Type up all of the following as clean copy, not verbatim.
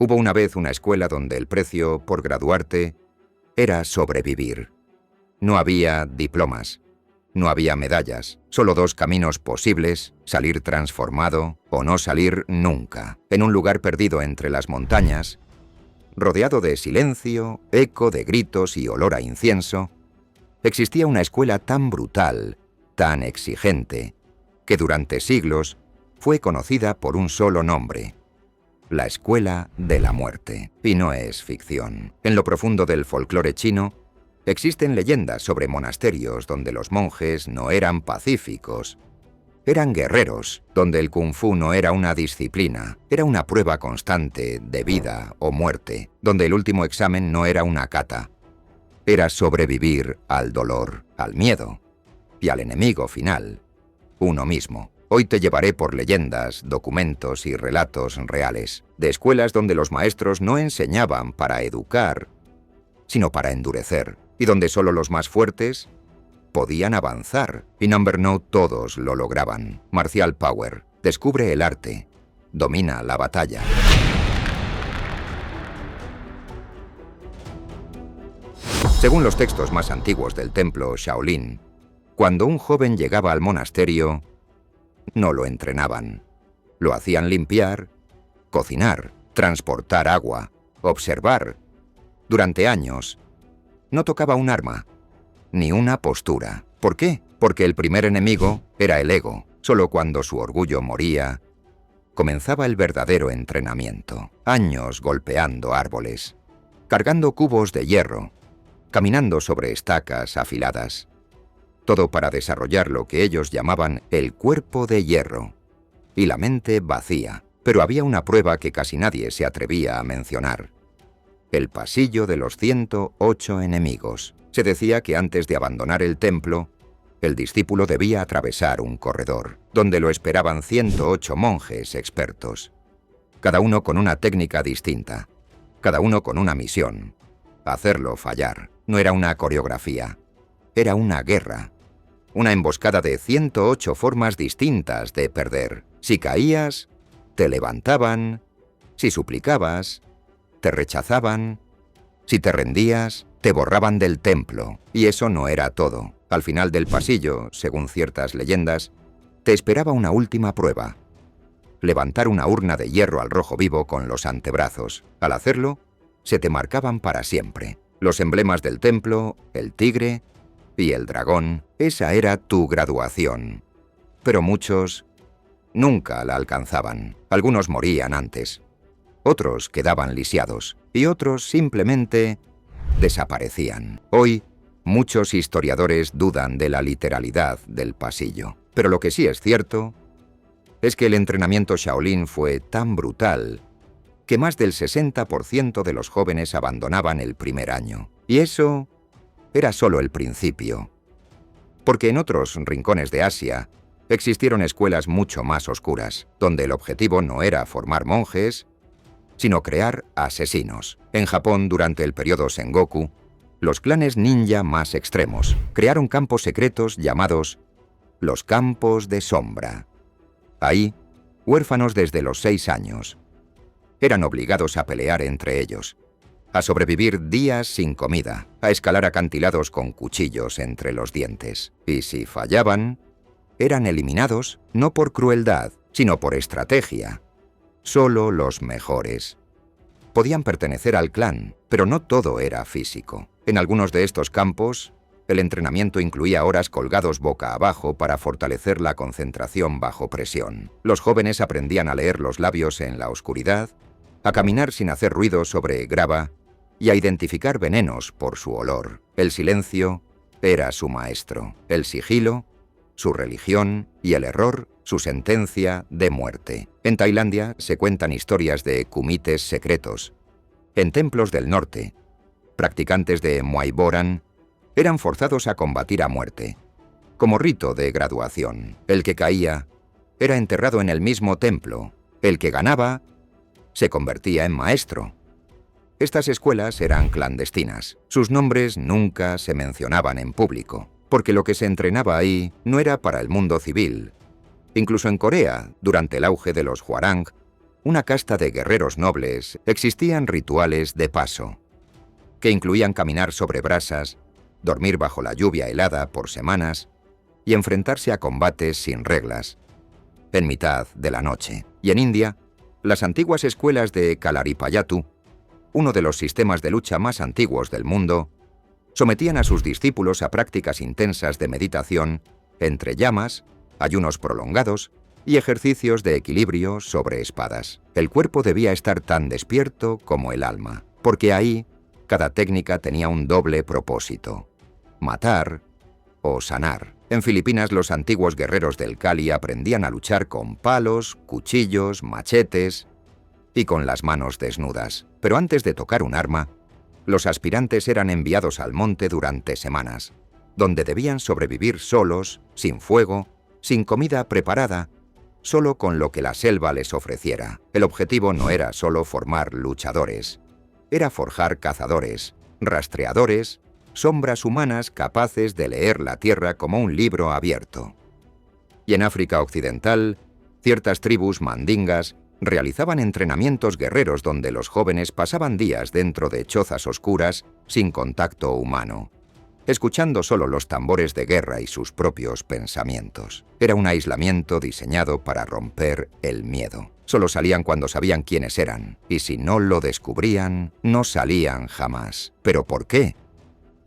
Hubo una vez una escuela donde el precio por graduarte era sobrevivir. No había diplomas, no había medallas, solo dos caminos posibles: salir transformado o no salir nunca. En un lugar perdido entre las montañas, rodeado de silencio, eco de gritos y olor a incienso, existía una escuela tan brutal, tan exigente, que durante siglos fue conocida por un solo nombre: la Escuela de la Muerte. Y no es ficción. En lo profundo del folclore chino, existen leyendas sobre monasterios donde los monjes no eran pacíficos. Eran guerreros, donde el kung fu no era una disciplina, era una prueba constante de vida o muerte, donde el último examen no era una kata. Era sobrevivir al dolor, al miedo y al enemigo final, uno mismo. Hoy te llevaré por leyendas, documentos y relatos reales, de escuelas donde los maestros no enseñaban para educar, sino para endurecer, y donde solo los más fuertes podían avanzar. In Amber No todos lo lograban. Marcial Power descubre el arte, domina la batalla. Según los textos más antiguos del templo Shaolin, cuando un joven llegaba al monasterio, no lo entrenaban. Lo hacían limpiar, cocinar, transportar agua, observar. Durante años, no tocaba un arma, ni una postura. ¿Por qué? Porque el primer enemigo era el ego. Solo cuando su orgullo moría, comenzaba el verdadero entrenamiento. Años golpeando árboles, cargando cubos de hierro, caminando sobre estacas afiladas. Todo para desarrollar lo que ellos llamaban el cuerpo de hierro y la mente vacía. Pero había una prueba que casi nadie se atrevía a mencionar: el pasillo de los 108 enemigos. Se decía que antes de abandonar el templo, el discípulo debía atravesar un corredor, donde lo esperaban 108 monjes expertos, cada uno con una técnica distinta, cada uno con una misión: hacerlo fallar. No era una coreografía, era una guerra. Una emboscada de 108 formas distintas de perder. Si caías, te levantaban. Si suplicabas, te rechazaban. Si te rendías, te borraban del templo. Y eso no era todo. Al final del pasillo, según ciertas leyendas, te esperaba una última prueba: levantar una urna de hierro al rojo vivo con los antebrazos. Al hacerlo, se te marcaban para siempre los emblemas del templo, el tigre y el dragón. Esa era tu graduación. Pero muchos nunca la alcanzaban. Algunos morían antes, otros quedaban lisiados y otros simplemente desaparecían. Hoy, muchos historiadores dudan de la literalidad del pasillo. Pero lo que sí es cierto es que el entrenamiento Shaolin fue tan brutal que más del 60% de los jóvenes abandonaban el primer año. Y eso era solo el principio. Porque en otros rincones de Asia existieron escuelas mucho más oscuras, donde el objetivo no era formar monjes, sino crear asesinos. En Japón, durante el periodo Sengoku, los clanes ninja más extremos crearon campos secretos llamados los Campos de Sombra. Ahí, huérfanos desde los 6 años eran obligados a pelear entre ellos, a sobrevivir días sin comida, a escalar acantilados con cuchillos entre los dientes. Y si fallaban, eran eliminados no por crueldad, sino por estrategia. Solo los mejores podían pertenecer al clan, pero no todo era físico. En algunos de estos campos, el entrenamiento incluía horas colgados boca abajo para fortalecer la concentración bajo presión. Los jóvenes aprendían a leer los labios en la oscuridad, a caminar sin hacer ruido sobre grava y a identificar venenos por su olor. El silencio era su maestro, el sigilo su religión y el error su sentencia de muerte. En Tailandia se cuentan historias de kumites secretos. En templos del norte, practicantes de Muay Boran eran forzados a combatir a muerte, como rito de graduación. El que caía era enterrado en el mismo templo. El que ganaba se convertía en maestro. Estas escuelas eran clandestinas. Sus nombres nunca se mencionaban en público, porque lo que se entrenaba ahí no era para el mundo civil. Incluso en Corea, durante el auge de los Hwarang, una casta de guerreros nobles, existían rituales de paso, que incluían caminar sobre brasas, dormir bajo la lluvia helada por semanas y enfrentarse a combates sin reglas, en mitad de la noche. Y en India, las antiguas escuelas de Kalaripayattu, uno de los sistemas de lucha más antiguos del mundo, sometían a sus discípulos a prácticas intensas de meditación entre llamas, ayunos prolongados y ejercicios de equilibrio sobre espadas. El cuerpo debía estar tan despierto como el alma, porque ahí cada técnica tenía un doble propósito: matar o sanar. En Filipinas, los antiguos guerreros del Kali aprendían a luchar con palos, cuchillos, machetes y con las manos desnudas. Pero antes de tocar un arma, los aspirantes eran enviados al monte durante semanas, donde debían sobrevivir solos, sin fuego, sin comida preparada, solo con lo que la selva les ofreciera. El objetivo no era solo formar luchadores, era forjar cazadores, rastreadores, sombras humanas capaces de leer la tierra como un libro abierto. Y en África Occidental, ciertas tribus mandingas realizaban entrenamientos guerreros donde los jóvenes pasaban días dentro de chozas oscuras sin contacto humano, escuchando solo los tambores de guerra y sus propios pensamientos. Era un aislamiento diseñado para romper el miedo. Solo salían cuando sabían quiénes eran, y si no lo descubrían, no salían jamás. ¿Pero por qué?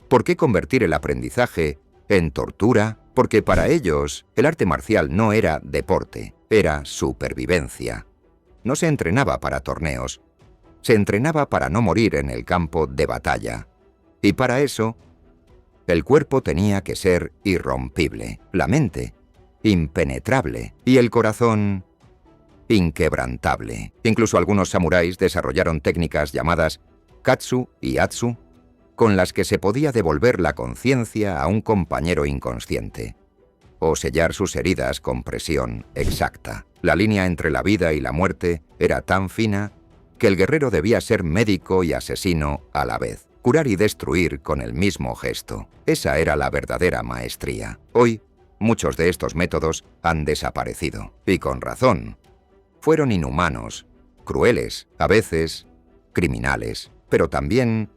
¿Por qué convertir el aprendizaje en tortura? Porque para ellos el arte marcial no era deporte, era supervivencia. No se entrenaba para torneos, se entrenaba para no morir en el campo de batalla. Y para eso, el cuerpo tenía que ser irrompible, la mente impenetrable y el corazón inquebrantable. Incluso algunos samuráis desarrollaron técnicas llamadas katsu y atsu, con las que se podía devolver la conciencia a un compañero inconsciente, o sellar sus heridas con presión exacta. La línea entre la vida y la muerte era tan fina que el guerrero debía ser médico y asesino a la vez, curar y destruir con el mismo gesto. Esa era la verdadera maestría. Hoy, muchos de estos métodos han desaparecido, y con razón. Fueron inhumanos, crueles, a veces criminales, pero también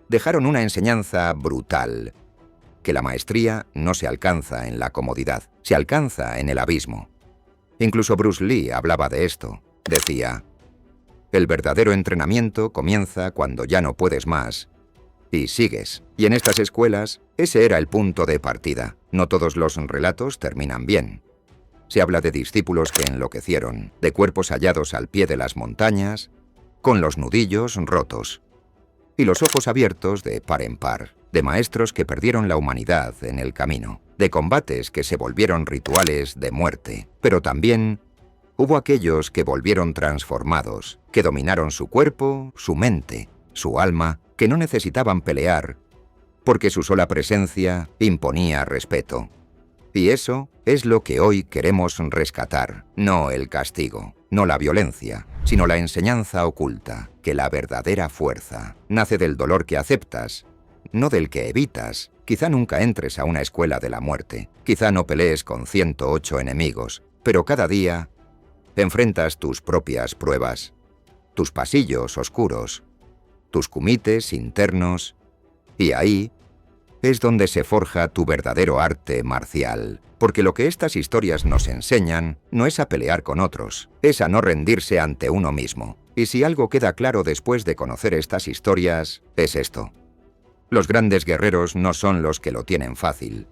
dejaron una enseñanza brutal, que la maestría no se alcanza en la comodidad, se alcanza en el abismo. Incluso Bruce Lee hablaba de esto. Decía: el verdadero entrenamiento comienza cuando ya no puedes más y sigues. Y en estas escuelas, ese era el punto de partida. No todos los relatos terminan bien. Se habla de discípulos que enloquecieron, de cuerpos hallados al pie de las montañas, con los nudillos rotos y los ojos abiertos de par en par, de maestros que perdieron la humanidad en el camino, de combates que se volvieron rituales de muerte. Pero también hubo aquellos que volvieron transformados, que dominaron su cuerpo, su mente, su alma, que no necesitaban pelear, porque su sola presencia imponía respeto. Y eso es lo que hoy queremos rescatar, no el castigo, no la violencia, sino la enseñanza oculta, que la verdadera fuerza nace del dolor que aceptas, no del que evitas. Quizá nunca entres a una escuela de la muerte, quizá no pelees con 108 enemigos, pero cada día enfrentas tus propias pruebas, tus pasillos oscuros, tus kumites internos, y ahí es donde se forja tu verdadero arte marcial. Porque lo que estas historias nos enseñan no es a pelear con otros, es a no rendirse ante uno mismo. Y si algo queda claro después de conocer estas historias, es esto: los grandes guerreros no son los que lo tienen fácil,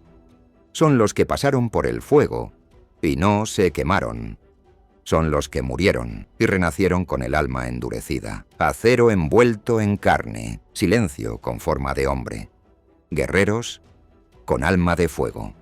son los que pasaron por el fuego y no se quemaron. Son los que murieron y renacieron con el alma endurecida, acero envuelto en carne, silencio con forma de hombre. Guerreros con alma de fuego.